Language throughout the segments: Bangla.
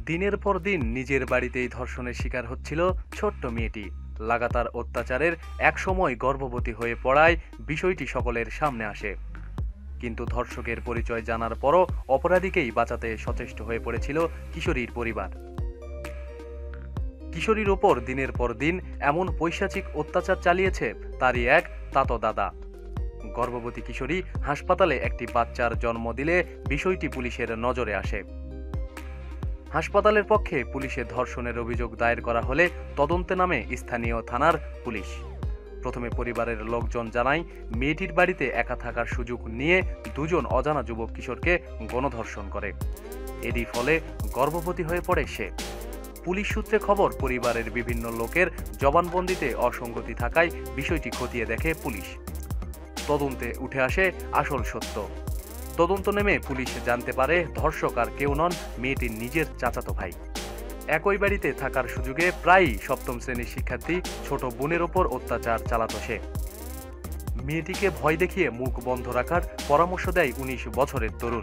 দিনের পর দিন নিজের বাড়িতেই ধর্ষণের শিকার হচ্ছিল ছোট্ট মেয়েটি। লাগাতার অত্যাচারের একসময় গর্ভবতী হয়ে পড়ায় বিষয়টি সকলের সামনে আসে। কিন্তু ধর্ষকের পরিচয় জানার পরও অপরাধীকেই বাঁচাতে সচেষ্ট হয়ে পড়েছিল কিশোরীর পরিবার। কিশোরীর ওপর দিনের পর দিন এমন পৈশাচিক অত্যাচার চালিয়েছে তারই এক তাতো দাদা। গর্ভবতী কিশোরী হাসপাতালে একটি বাচ্চার জন্ম দিলে বিষয়টি পুলিশের নজরে আসে। হাসপাতালের পক্ষে পুলিশে ধর্ষণের অভিযোগ দায়ের করা হলে তদন্তে নামে স্থানীয় থানার পুলিশ। প্রথমে পরিবারের লোকজন জানায় মেয়েটির বাড়িতে একা থাকার সুযোগ নিয়ে দুজন অজানা যুবক কিশোরকে গণধর্ষণ করে। এরই ফলে গর্ভবতী হয়ে পড়ে সে। পুলিশ সূত্রে খবর, পরিবারের বিভিন্ন লোকের জবানবন্দিতে অসঙ্গতি থাকায় বিষয়টি খতিয়ে দেখে পুলিশ। তদন্তে উঠে আসে আসল সত্য। তদন্ত নেমে পুলিশ জানতে পারে ধর্ষক আর কেউ নন, মেয়েটির নিজের চাচাতো ভাই। একই বাড়িতে থাকার সুযোগে প্রায়ই সপ্তম শ্রেণীর শিক্ষার্থী ছোট বোনের ওপর অত্যাচার চালাতো সে। মেয়েটিকে ভয় দেখিয়ে মুখ বন্ধ রাখার পরামর্শ দেয় ১৯ বছরের তরুণ।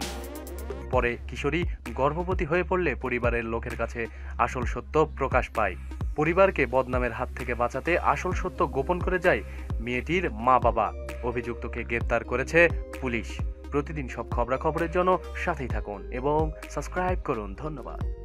পরে কিশোরী গর্ভবতী হয়ে পড়লে পরিবারের লোকের কাছে আসল সত্য প্রকাশ পায়। পরিবারকে বদনামের হাত থেকে বাঁচাতে আসল সত্য গোপন করে যায় মেয়েটির মা বাবা। অভিযুক্তকে গ্রেপ্তার করেছে পুলিশ। প্রতিদিন সব খবরাখবরের জন্য সাথেই থাকুন এবং সাবস্ক্রাইব করুন। ধন্যবাদ।